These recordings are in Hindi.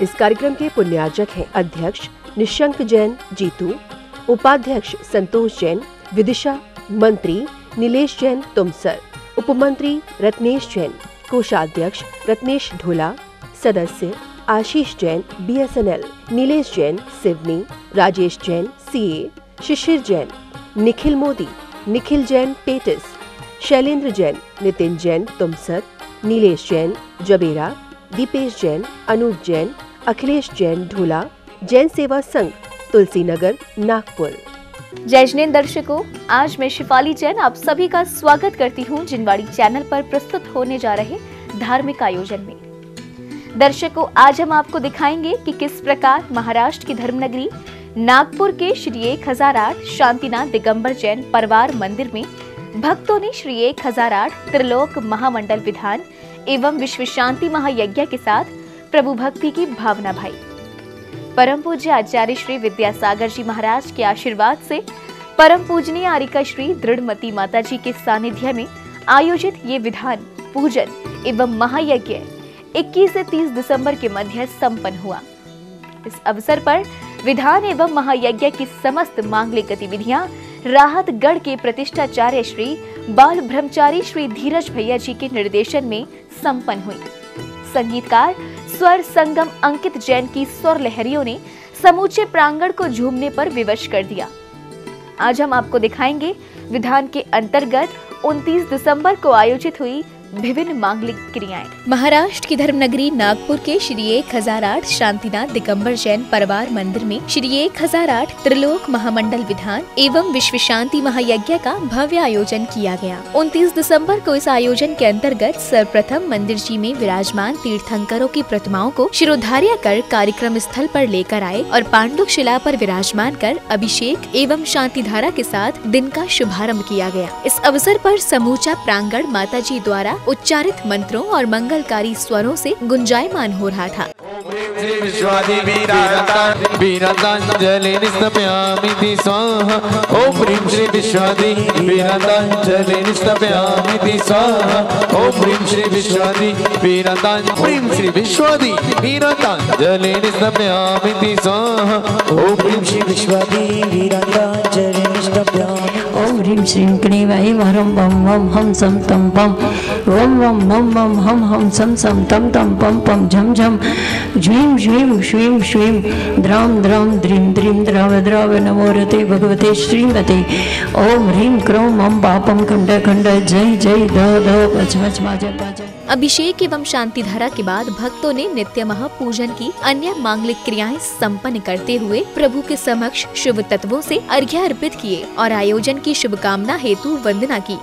इस कार्यक्रम के पुण्यार्जक हैं अध्यक्ष निशंक जैन जीतू, उपाध्यक्ष संतोष जैन विदिशा, मंत्री नीलेश जैन तुमसर, उपमंत्री रत्नेश जैन, कोषाध्यक्ष रत्नेश ढोला, सदस्य आशीष जैन BSNL, नीलेश जैन सिवनी, राजेश जैन CA, शिशिर जैन, निखिल मोदी, निखिल जैन पेटिस, शैलेंद्र जैन, नितिन जैन तुमसर, नीलेश जैन जबेरा, दीपेश जैन, अनूप जैन, अखिलेश जैन ढोला, जैन सेवा संघ तुलसी नगर नागपुर। जय जिनेंद्र दर्शकों, आज मैं शिफाली जैन आप सभी का स्वागत करती हूं जिनवाड़ी चैनल पर प्रस्तुत होने जा रहे धार्मिक आयोजन में। दर्शकों, आज हम आपको दिखाएंगे कि किस प्रकार महाराष्ट्र की धर्मनगरी नागपुर के श्री 1008 शांतिनाथ दिगंबर जैन परिवार मंदिर में भक्तों ने श्री 1008 त्रिलोक महामंडल विधान एवं विश्व शांति महायज्ञ के साथ प्रभु भक्ति की भावना भाई। परम पूज्य आचार्य श्री विद्यासागर जी महाराज के आशीर्वाद से परम पूजनीय आरिका श्री दृढ़मती माता जी के सानिध्य में आयोजित ये विधान पूजन एवं महायज्ञ 21 से 30 दिसंबर के मध्य संपन्न हुआ। इस अवसर पर विधान एवं महायज्ञ की समस्त मांगलिक गतिविधियां राहतगढ़ के प्रतिष्ठाचार्य श्री बाल ब्रह्मचारी श्री धीरज भैया जी के निर्देशन में संपन्न हुई। संगीतकार स्वर संगम अंकित जैन की स्वर लहरियों ने समूचे प्रांगण को झूमने पर विवश कर दिया। आज हम आपको दिखाएंगे विधान के अंतर्गत 29 दिसंबर को आयोजित हुई विभिन्न मांगलिक क्रियाएं। महाराष्ट्र की धर्मनगरी नागपुर के श्री 1008 शांतिनाथ दिगंबर जैन परिवार मंदिर में श्री 1008 त्रिलोक महामंडल विधान एवं विश्व शांति महायज्ञ का भव्य आयोजन किया गया। 29 दिसंबर को इस आयोजन के अंतर्गत सर्वप्रथम मंदिर जी में विराजमान तीर्थंकरों की प्रतिमाओं को शिरोधार्य कर कार्यक्रम स्थल पर लेकर आए और पांडुक शिला पर विराजमान कर अभिषेक एवं शांति धारा के साथ दिन का शुभारंभ किया गया। इस अवसर पर समूचा प्रांगण माता जी द्वारा उच्चारित मंत्रों और मंगलकारी स्वरों से गुंजायमान हो रहा था। ओम ह्रीं श्रीं क्लीं वरं बम वम हम सम तम पम ओम वम बम बम हम सम सम तम तम पम पम झम झम झ्रीं श्रीं श्रीं श्रीं द्राम द्राम द्रीं द्रीं द्राव द्राव नमो रते भगवते श्रीमते ओम ह्रीं क्रों मम पापम खंड खंड जय जय द द पच पच माजय पाजय। अभिषेक एवं शांति धारा के बाद भक्तों ने नित्य महापूजन की अन्य मांगलिक क्रियाएं संपन्न करते हुए प्रभु के समक्ष शुभ तत्वों से अर्घ्य अर्पित किए और आयोजन की शुभकामना हेतु वंदना की।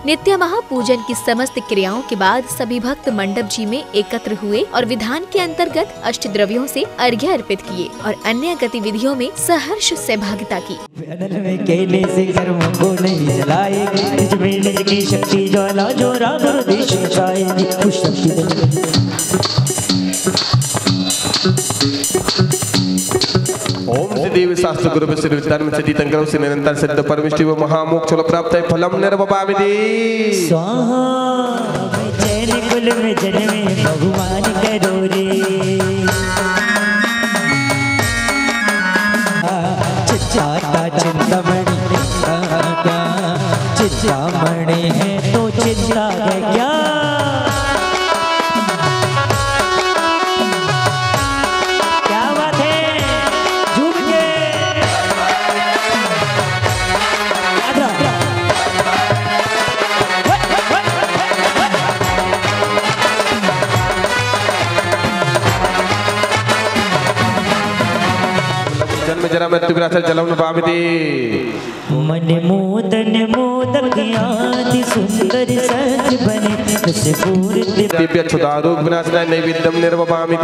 नित्य महापूजन की समस्त क्रियाओं के बाद सभी भक्त मंडप जी में एकत्र हुए और विधान के अंतर्गत अष्टद्रव्यों से अर्घ्य अर्पित किए और अन्य गतिविधियों में सहर्ष सहभागिता की। केले से कर्म को नहीं जलाएगी, की शक्ति ज्वाला जो राम देश ओम श्री देवी शास्त्र गुरु श्री विद्यान से तीर्थंकरों से निरंतर सिद्ध परमिष्टि व महामोक्ष प्राप्त है फलम निर्वपामिति स्वाहा। जैन कुल में जन्मे भगवान करो रे, चिंता चिंतामणि चिंतामणि है तो चिंता है क्या। जन्म जरा मृत्यु विनाशं जलम नमामि। मन मोदन मोदक आदि सुंदर सज बने दिव्य क्षुधारोग विनाशनाय नैवेद्यम निर्वपामि।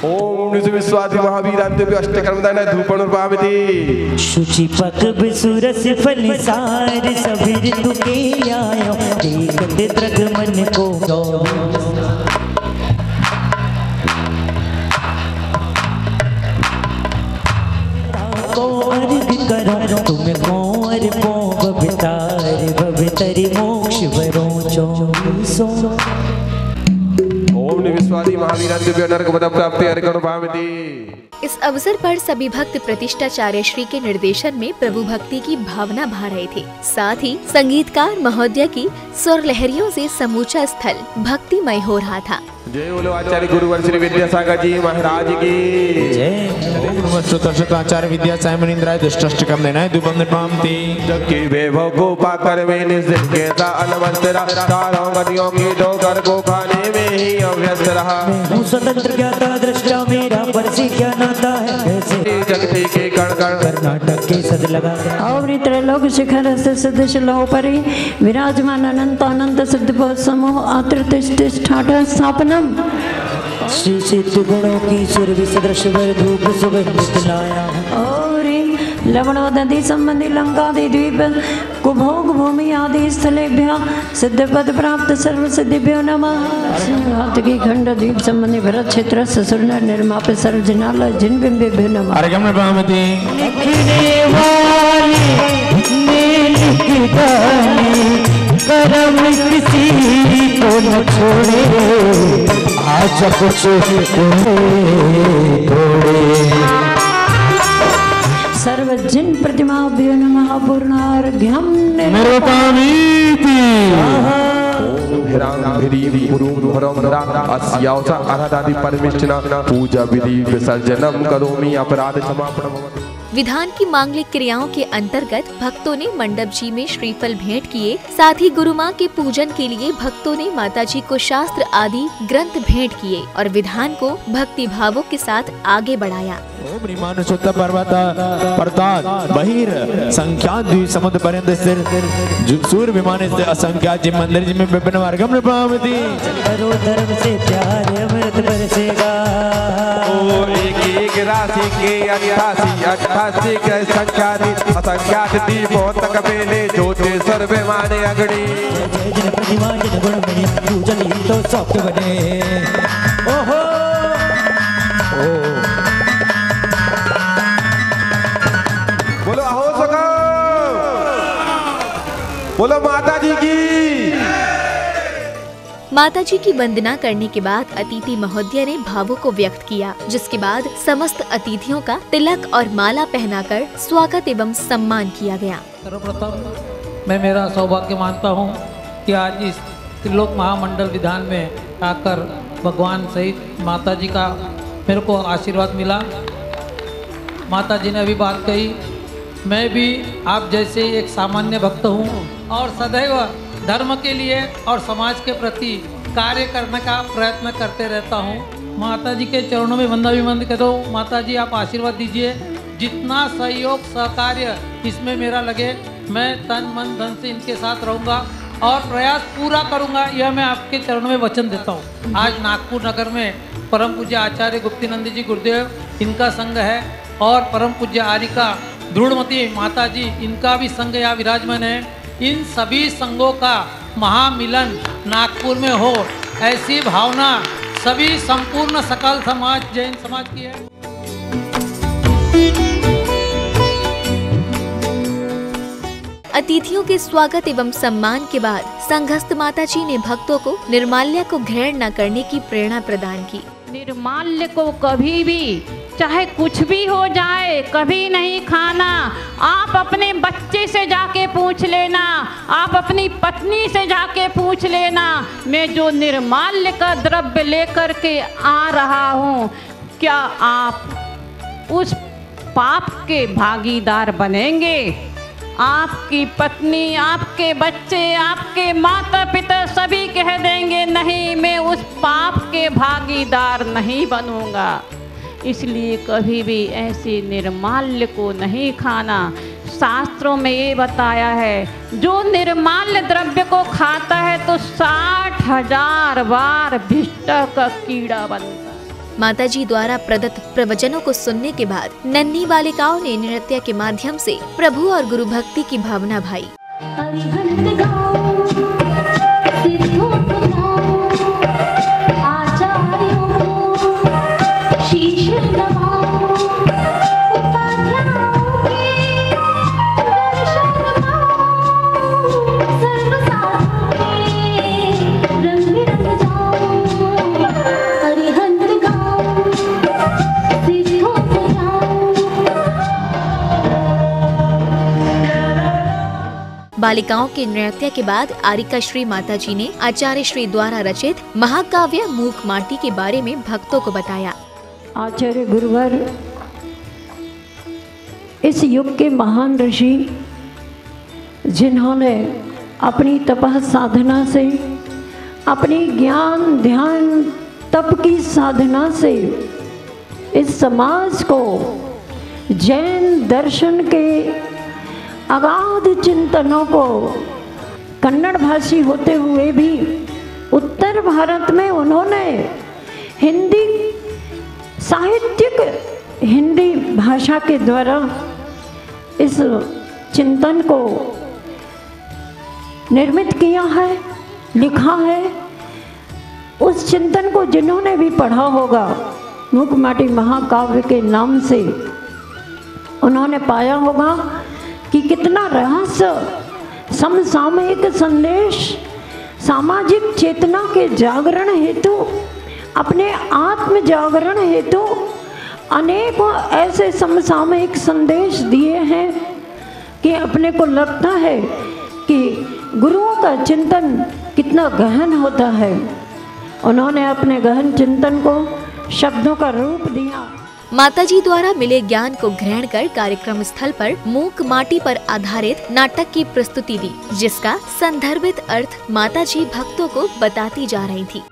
ओम विश्वादि महावीरांतेभ्यो अष्टकर्मदानाय धूपं निर्वपामि। शुचि पक बिसुरस फल सार सभी ऋतु के आयो देखत द्रग मन को करो तुम कौर पो बबितार मोक्ष वरो चो ओम विश्वादि महावीरांतेभ्यो नरकपद प्राप्ति हरिकर्ण भामिति। इस अवसर पर सभी भक्त प्रतिष्ठाचार्य श्री के निर्देशन में प्रभु भक्ति की भावना भा रहे थे। साथ ही संगीतकार महोदय की स्वर लहरियों से समूचा स्थल भक्तिमय हो रहा था। जय बोलो आचार्य गुरुवर श्री विद्यासागर जी महाराज की जय। ओम नमः श्रोतर्षक आचार्य विद्यासागर मुनीन्द्राय दुष्टाष्टकम देनाय धूपं निर्मामि। जग की वैभव को पाकर में निश्चित कहता अलवंतरा चारों गतियों की ठोकर को खाने में ही अभ्यस्त रहा। मैं स्वतंत्र ज्ञाता दृष्टा मेरा पर से क्या नाता है कैसे जगती के कण कण कर्नाटक के सद लगा और त्रैलोक शिखर से सिद्ध शिलो परि विराजमान अनंत अनंत सिद्ध समूह आत्रिष्ठाठ स्थापनम। श्री सिद्ध गुणों की सुरभि सदृश वर धूप सुगंधित लाया। और लवणोदधि संबंधी लंकादि द्वीप कुभोग भूमि आदि स्थलेभ्य सिद्ध पद प्राप्त सर्व सिद्धिभ्यो नमः। सिंहात की खंड द्वीप संबंधी भरत क्षेत्र ससुर निर्माप सर्व जनाल जिन बिंबेभ्यो नमः। अर्घ्यम निर्मामि। लिखने वाले ने लिख डाले करम किसी को न छोड़े आज कुछ सर्वजन प्रतिमाभ्यो नमः पूर्णार्घ्यम निर्वपामि। पूजा विधि विसर्जनम करोमि अपराध क्षमापणम। विधान की मांगलिक क्रियाओं के अंतर्गत भक्तों ने मंडप जी में श्रीफल भेंट किए। साथ ही गुरु माँ के पूजन के लिए भक्तों ने माता जी को शास्त्र आदि ग्रंथ भेंट किए और विधान को भक्ति भावों के साथ आगे बढ़ाया। ओम रीमान सुत्त पर्वत पर्वतात् बहिर संख्यात द्वीप समुद्र पर्यंत स्थिर सूर्य विमान से असंख्यात जिन मंदिर जिनमें विभिन्न मार्गम निर्मामि। करो धर्म से प्यार अमृत बरसेगा। ओ एक राशि के 88 के संख्यात असंख्यात दीपों तक मेले ज्योति सर्वे माने अग्नि। जय जन प्रतिमा जन गुण मणि पूजन ही तो सौख्य बने। ओहो बोलो अहो सका बोलो माता जी की। माता जी की वंदना करने के बाद अतिथि महोदय ने भावों को व्यक्त किया, जिसके बाद समस्त अतिथियों का तिलक और माला पहनाकर स्वागत एवं सम्मान किया गया। सर्वप्रथम मैं मेरा सौभाग्य मानता हूँ कि आज इस त्रिलोक महामंडल विधान में आकर भगवान सहित माता जी का मेरे को आशीर्वाद मिला। माता जी ने अभी बात कही, मैं भी आप जैसे एक सामान्य भक्त हूँ और सदैव धर्म के लिए और समाज के प्रति कार्य करने का प्रयत्न करते रहता हूँ। माता जी के चरणों में वंदनाभिवंदन करता हूँ। माता जी आप आशीर्वाद दीजिए, जितना सहयोग सहकार्य इसमें मेरा लगे मैं तन मन धन से इनके साथ रहूँगा और प्रयास पूरा करूँगा, यह मैं आपके चरणों में वचन देता हूँ। आज नागपुर नगर में परम पूज्य आचार्य गुप्तिनंद जी गुरुदेव इनका संघ है और परम पूज्य आरिका दृढ़मती माता जी इनका भी संघ यहाँ विराजमान है। इन सभी संघों का महामिलन नागपुर में हो, ऐसी भावना सभी संपूर्ण सकल समाज जैन समाज की है। अतिथियों के स्वागत एवं सम्मान के बाद संघस्थ माता जी ने भक्तों को निर्माल्य को ग्रहण न करने की प्रेरणा प्रदान की। निर्माल्य को कभी भी चाहे कुछ भी हो जाए कभी नहीं खाना। आप अपने बच्चे से जाके पूछ लेना, आप अपनी पत्नी से जाके पूछ लेना, मैं जो निर्माल्य का द्रव्य लेकर के आ रहा हूँ, क्या आप उस पाप के भागीदार बनेंगे? आपकी पत्नी, आपके बच्चे, आपके माता पिता सभी कह देंगे नहीं, मैं उस पाप के भागीदार नहीं बनूंगा। इसलिए कभी भी ऐसे निर्माल्य को नहीं खाना। शास्त्रों में ये बताया है जो निर्माल्य द्रव्य को खाता है तो 60,000 बार भिष्टा का कीड़ा बनता है। माताजी द्वारा प्रदत्त प्रवचनों को सुनने के बाद नन्ही बालिकाओं ने नृत्य के माध्यम से प्रभु और गुरु भक्ति की भावना भाई। बालिकाओं के नृत्य के बाद आरिका श्री माताजी ने आचार्य श्री द्वारा रचित महाकाव्य मूक माटी के बारे में भक्तों को बताया। आचार्य गुरुवर इस युग के महान ऋषि जिन्होंने अपनी तपः साधना से, अपनी ज्ञान ध्यान तप की साधना से इस समाज को जैन दर्शन के अगाध चिंतनों को कन्नड़ भाषी होते हुए भी उत्तर भारत में उन्होंने हिंदी साहित्यिक हिंदी भाषा के द्वारा इस चिंतन को निर्मित किया है, लिखा है। उस चिंतन को जिन्होंने भी पढ़ा होगा मूक माटी महाकाव्य के नाम से, उन्होंने पाया होगा कि कितना रहस्य समसामयिक संदेश सामाजिक चेतना के जागरण हेतु, अपने आत्म जागरण हेतु अनेकों ऐसे समसामयिक संदेश दिए हैं कि अपने को लगता है कि गुरुओं का चिंतन कितना गहन होता है। उन्होंने अपने गहन चिंतन को शब्दों का रूप दिया। माताजी द्वारा मिले ज्ञान को ग्रहण कर कार्यक्रम स्थल पर मूक माटी पर आधारित नाटक की प्रस्तुति दी, जिसका संदर्भित अर्थ माताजी भक्तों को बताती जा रही थी।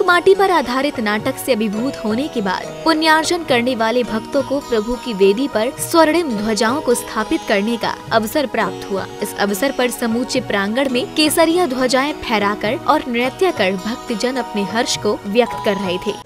माटी पर आधारित नाटक से अभिभूत होने के बाद पुण्यार्जन करने वाले भक्तों को प्रभु की वेदी पर स्वर्णिम ध्वजाओं को स्थापित करने का अवसर प्राप्त हुआ। इस अवसर पर समूचे प्रांगण में केसरिया ध्वजाएं फहराकर और नृत्य कर भक्तजन अपने हर्ष को व्यक्त कर रहे थे।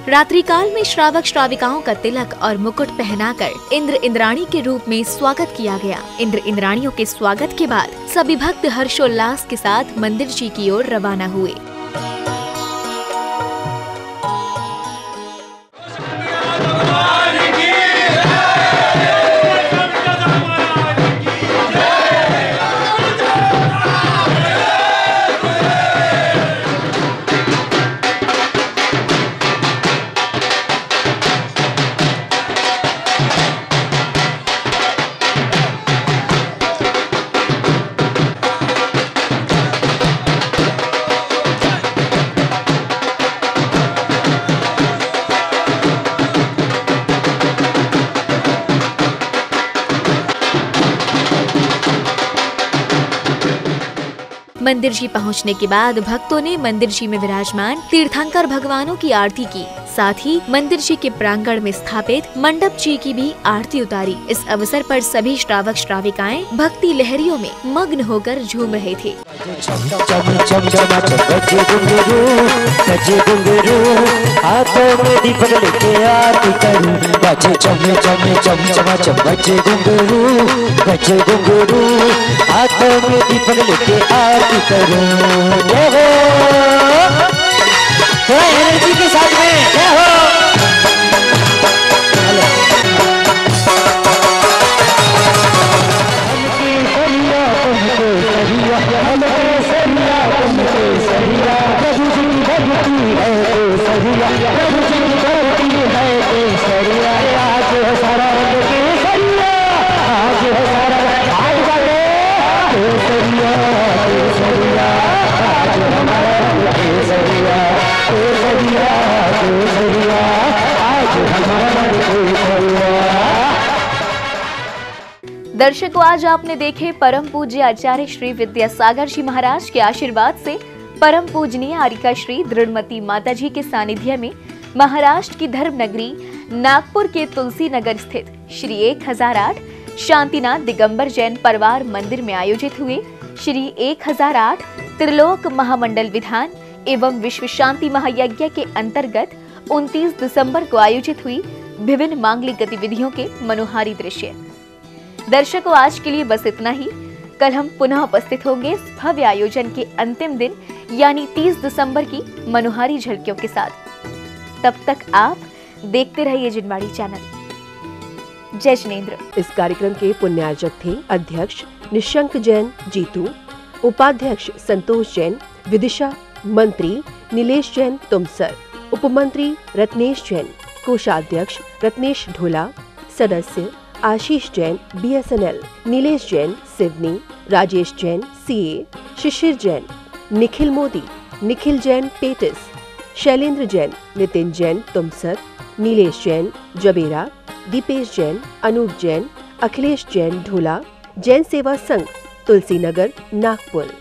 रात्रिकाल में श्रावक श्राविकाओं का तिलक और मुकुट पहनाकर इंद्र इंद्राणी के रूप में स्वागत किया गया। इंद्र इंद्राणियों के स्वागत के बाद सभी भक्त हर्षोल्लास के साथ मंदिर जी की ओर रवाना हुए। मंदिर जी पहुंचने के बाद भक्तों ने मंदिर जी में विराजमान तीर्थंकर भगवानों की आरती की। साथ ही मंदिर जी के प्रांगण में स्थापित मंडप जी की भी आरती उतारी। इस अवसर पर सभी श्रावक श्राविकाएं भक्ति लहरियों में मग्न होकर झूम रहे थे। हाथों में दीपक लेके आरती करूं, बजे चम चम चम चम बजे घुंघरू, बजे घुंघरू, हाथों में दीपक लेके आरती करूं। जय हो, थोड़ा एनर्जी के साथ में जय हो। दर्शकों, आज आपने देखे परम पूज्य आचार्य श्री विद्यासागर जी महाराज के आशीर्वाद से परम पूजनीय आरिका श्री दृढ़मती माता जी के सानिध्य में महाराष्ट्र की धर्म नगरी नागपुर के तुलसी नगर स्थित श्री 1008 शांतिनाथ दिगंबर जैन परिवार मंदिर में आयोजित हुए श्री 1008 त्रिलोक महामंडल विधान एवं विश्व शांति महायज्ञ के अंतर्गत 29 दिसंबर को आयोजित हुई विभिन्न मांगलिक गतिविधियों के मनोहारी दृश्य। दर्शकों, आज के लिए बस इतना ही। कल हम पुनः उपस्थित होंगे इस भव्य आयोजन के अंतिम दिन यानी 30 दिसंबर की मनोहारी झलकियों के साथ। तब तक आप देखते रहिए जिनवाड़ी चैनल। जय जिनेंद्र। इस कार्यक्रम के पुण्यार्जक थे अध्यक्ष निशंक जैन जीतू, उपाध्यक्ष संतोष जैन, विदिशा मंत्री नीलेश जैन तुमसर, उपमंत्री रत्नेश जैन, कोषाध्यक्ष रत्नेश ढोला, सदस्य आशीष जैन BSNL, नीलेश जैन सिवनी, राजेश जैन CA, शिशिर जैन, निखिल मोदी, निखिल जैन पेटिस, शैलेंद्र जैन, नितिन जैन तुमसर, नीलेश जैन जबेरा, दीपेश जैन, अनूप जैन, अखिलेश जैन ढोला, जैन सेवा संघ तुलसी नगर नागपुर।